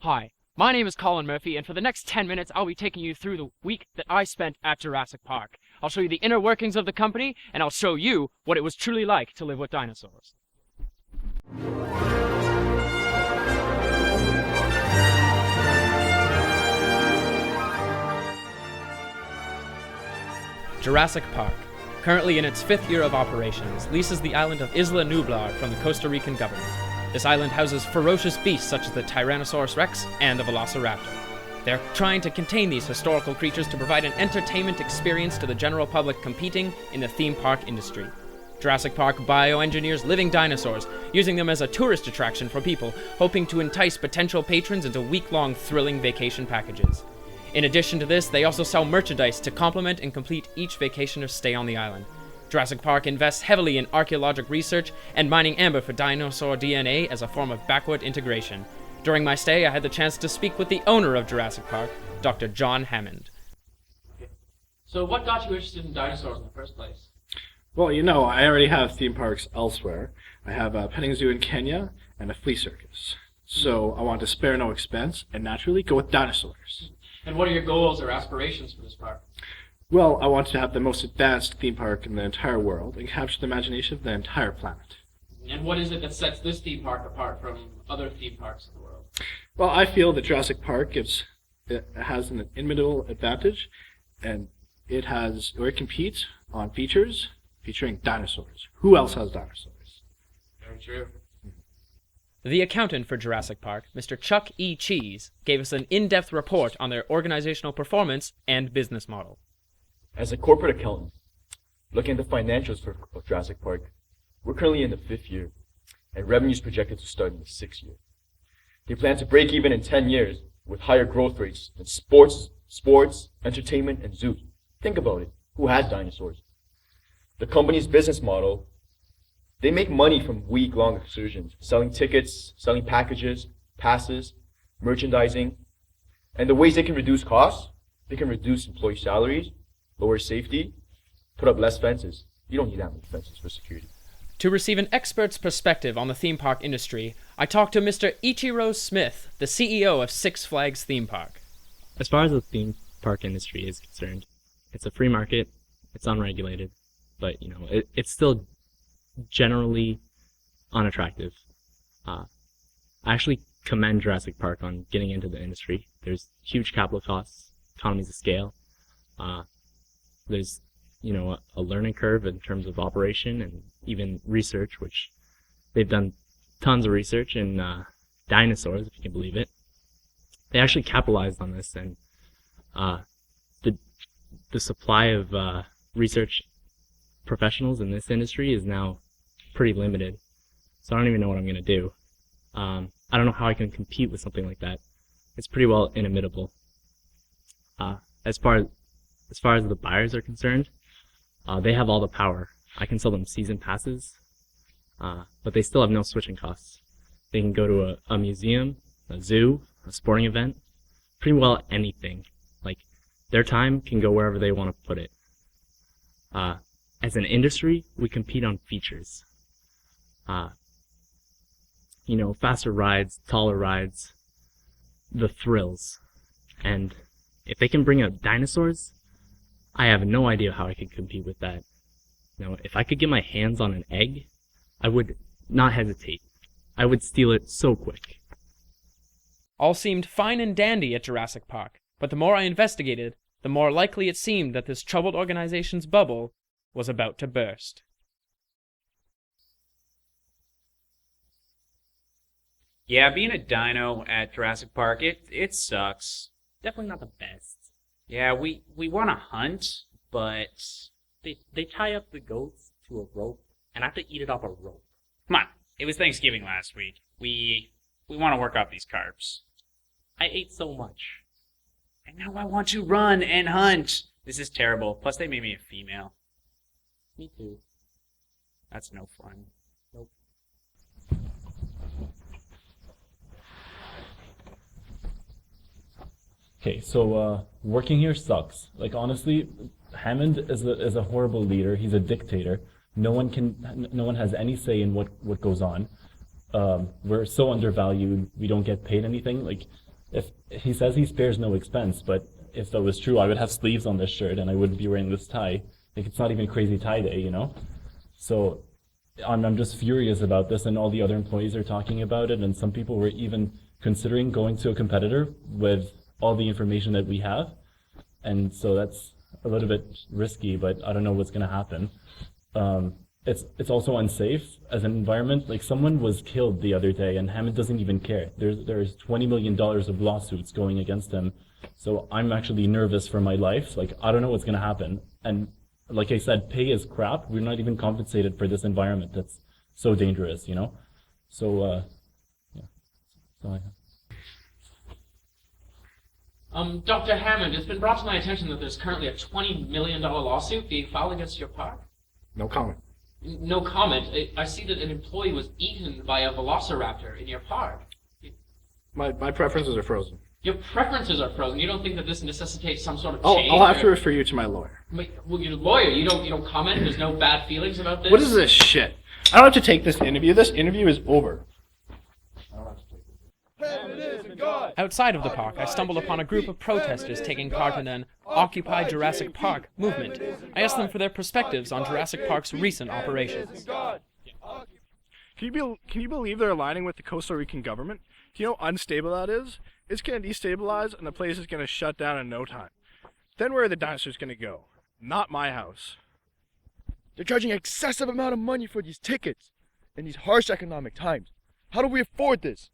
Hi, my name is Colin Murphy, and for the next 10 minutes, I'll be taking you through the week that I spent at Jurassic Park. I'll show you the inner workings of the company, and I'll show you what it was truly like to live with dinosaurs. Jurassic Park, currently in its 5th year of operations, leases the island of Isla Nublar from the Costa Rican government. This island houses ferocious beasts such as the Tyrannosaurus Rex and the Velociraptor. They're trying to contain these historical creatures to provide an entertainment experience to the general public competing in the theme park industry. Jurassic Park bioengineers living dinosaurs, using them as a tourist attraction for people, hoping to entice potential patrons into week-long thrilling vacation packages. In addition to this, they also sell merchandise to complement and complete each vacationer's stay on the island. Jurassic Park invests heavily in archaeologic research and mining amber for dinosaur DNA as a form of backward integration. During my stay, I had the chance to speak with the owner of Jurassic Park, Dr. John Hammond. So what got you interested in dinosaurs in the first place? Well, I already have theme parks elsewhere. I have a petting zoo in Kenya and a flea circus. So I wanted to spare no expense and naturally go with dinosaurs. And what are your goals or aspirations for this park? Well, I want to have the most advanced theme park in the entire world and capture the imagination of the entire planet. And what is it that sets this theme park apart from other theme parks in the world? Well, I feel that Jurassic Park has an inimitable advantage, and it competes on features featuring dinosaurs. Who else has dinosaurs? Very true. The accountant for Jurassic Park, Mr. Chuck E. Cheese, gave us an in-depth report on their organizational performance and business model. As a corporate accountant, looking at the financials of Jurassic Park, we're currently in the 5th year, and revenue is projected to start in the 6th year. They plan to break even in 10 years with higher growth rates than sports, entertainment, and zoos. Think about it. Who has dinosaurs? The company's business model, they make money from week-long excursions, selling tickets, selling packages, passes, merchandising, and the ways they can reduce costs, they can reduce employee salaries, lower safety, put up less fences. You don't need that many fences for security. To receive an expert's perspective on the theme park industry, I talked to Mr. Ichiro Smith, the CEO of Six Flags Theme Park. As far as the theme park industry is concerned, it's a free market, it's unregulated, but it's still generally unattractive. I actually commend Jurassic Park on getting into the industry. There's huge capital costs, economies of scale. There's a learning curve in terms of operation and even research, which they've done tons of research in dinosaurs, if you can believe it. They actually capitalized on this, and the supply of research professionals in this industry is now pretty limited. So I don't even know what I'm going to do. I don't know how I can compete with something like that. It's pretty well inimitable. As far as the buyers are concerned, they have all the power. I can sell them season passes, but they still have no switching costs. They can go to a museum, a zoo, a sporting event, pretty well anything. Like, their time can go wherever they want to put it. As an industry, we compete on features. Faster rides, taller rides, the thrills. And if they can bring out dinosaurs, I have no idea how I could compete with that. If I could get my hands on an egg, I would not hesitate. I would steal it so quick. All seemed fine and dandy at Jurassic Park, but the more I investigated, the more likely it seemed that this troubled organization's bubble was about to burst. Yeah, being a dino at Jurassic Park, it sucks. Definitely not the best. Yeah, we want to hunt, but they tie up the goats to a rope, and I have to eat it off a rope. Come on, it was Thanksgiving last week. We want to work off these carbs. I ate so much. And now I want to run and hunt. This is terrible. Plus they made me a female. Me too. That's no fun. Nope. Okay, so working here sucks. Like, honestly, Hammond is a horrible leader. He's a dictator. No one has any say in what goes on. We're so undervalued. We don't get paid anything. Like, if he says he spares no expense, but if that was true, I would have sleeves on this shirt and I wouldn't be wearing this tie. Like, it's not even crazy tie day, you know? So I'm just furious about this, and all the other employees are talking about it, and some people were even considering going to a competitor with all the information that we have. And so that's a little bit risky, but I don't know what's going to happen. It's also unsafe as an environment. Like, someone was killed the other day, and Hammond doesn't even care. There's $20 million of lawsuits going against him. So I'm actually nervous for my life. Like, I don't know what's going to happen. And like I said, pay is crap. We're not even compensated for this environment that's so dangerous, you know? So, yeah. So Dr. Hammond, it's been brought to my attention that there's currently a $20 million lawsuit being filed against your park. No comment. No comment. I see that an employee was eaten by a velociraptor in your park. My preferences are frozen. Your preferences are frozen. You don't think that this necessitates some sort of Oh, change? I'll have to refer you to my lawyer. Wait, well, you're a lawyer. You don't comment. There's no bad feelings about this. What is this shit? I don't have to take this interview. This interview is over. Outside of the park, I stumbled upon a group of protesters taking part in an Occupy Jurassic Park movement. I asked them for their perspectives on Jurassic Park's recent operations. Can you believe they're aligning with the Costa Rican government? Do you know how unstable that is? It's going to destabilize, and the place is going to shut down in no time. Then where are the dinosaurs going to go? Not my house. They're charging an excessive amount of money for these tickets in these harsh economic times. How do we afford this?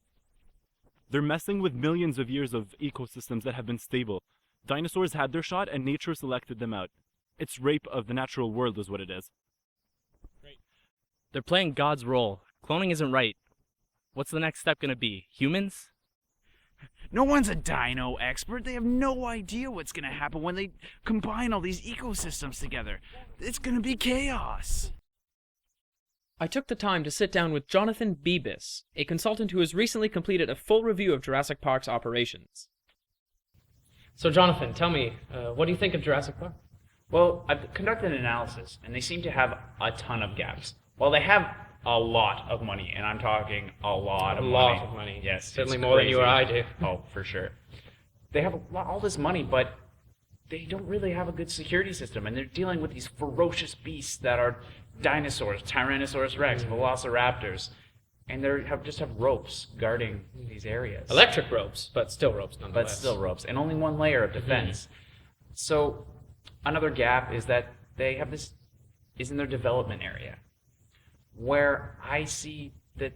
they're messing with millions of years of ecosystems that have been stable. Dinosaurs had their shot and nature selected them out. It's rape of the natural world is what it is. They're playing God's role. Cloning isn't right. What's the next step gonna be? Humans? No one's a dino expert. They have no idea what's going to happen when they combine all these ecosystems together. It's going to be chaos. I took the time to sit down with Jonathan Bibas, a consultant who has recently completed a full review of Jurassic Park's operations. So Jonathan, tell me, what do you think of Jurassic Park? Well, I've conducted an analysis, and they seem to have a ton of gaps. Well, they have a lot of money, and I'm talking a lot of money. A lot of money. Yes. Certainly it's more than crazy. you or I do. Oh, for sure. They have all this money, but they don't really have a good security system, and they're dealing with these ferocious beasts that are dinosaurs, Tyrannosaurus Rex, Velociraptors, and they just have ropes guarding these areas. Electric ropes, but still ropes nonetheless. But still ropes, and only one layer of defense. So another gap is that they have this is in their development area, where I see that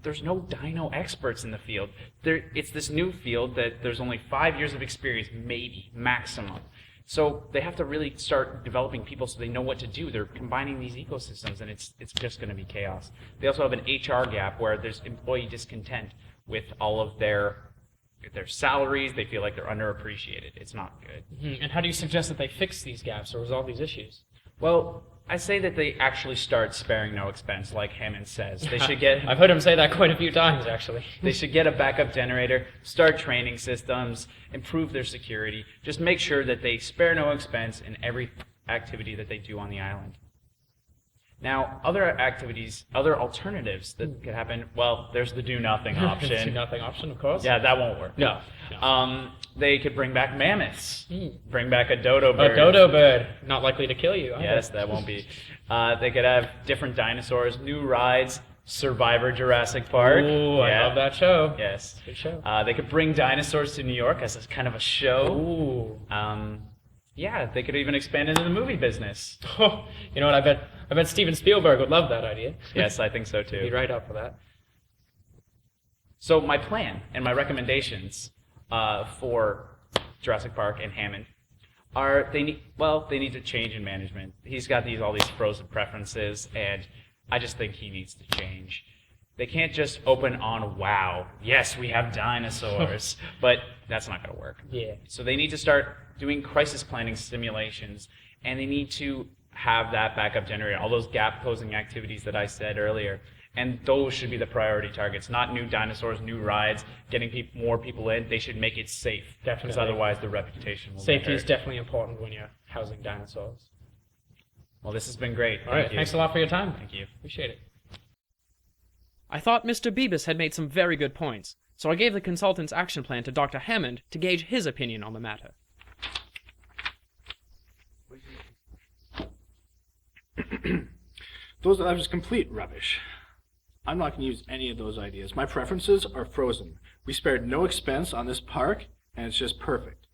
there's no dino experts in the field. It's this new field that there's only 5 years of experience, maybe, maximum. So they have to really start developing people so they know what to do. They're combining these ecosystems, and it's just going to be chaos. They also have an HR gap where there's employee discontent with all of their salaries. They feel like they're underappreciated. It's not good. And how do you suggest that they fix these gaps or resolve these issues? Well, I say that they actually start sparing no expense, like Hammond says. They should get. I've heard him say that quite a few times, actually. They should get a backup generator, start training systems, improve their security. Just make sure that they spare no expense in every activity that they do on the island. Now, other activities, other alternatives that could happen. Well, there's the do nothing option. Do nothing option, of course. Yeah, that won't work. No. They could bring back mammoths. Bring back a dodo bird. A dodo bird, not likely to kill you. Yes, that won't be. They could have different dinosaurs, new rides, Survivor Jurassic Park. Ooh, I love that show. Yes. Good show. They could bring dinosaurs to New York as a kind of a show. Ooh. Yeah, they could even expand into the movie business. Oh, you know what? I bet Steven Spielberg would love that idea. Yes, I think so too. He'd right up for that. So my plan and my recommendations for Jurassic Park and Hammond are they need to change in management. He's got all these frozen preferences, and I just think he needs to change. They can't just open on wow. Yes, we have dinosaurs, but that's not going to work. Yeah. So they need to start doing crisis planning simulations, and they need to have that backup generator, all those gap-closing activities that I said earlier. And those should be the priority targets, not new dinosaurs, new rides, getting more people in. They should make it safe. Definitely. Because otherwise the reputation will Safety be is hurt. definitely important when you're housing dinosaurs. Well, this has been great. All right, Thank you. thanks a lot for your time. Thank you. Appreciate it. I thought Mr. Bibas had made some very good points. so I gave the consultant's action plan to Dr. Hammond to gauge his opinion on the matter. Those are just complete rubbish. I'm not going to use any of those ideas. My preferences are frozen. We spared no expense on this park, and it's just perfect.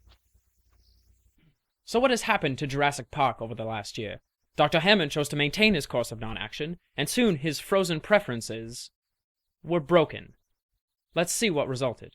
So what has happened to Jurassic Park over the last year? Dr. Hammond chose to maintain his course of non-action, and soon his frozen preferences were broken. Let's see what resulted.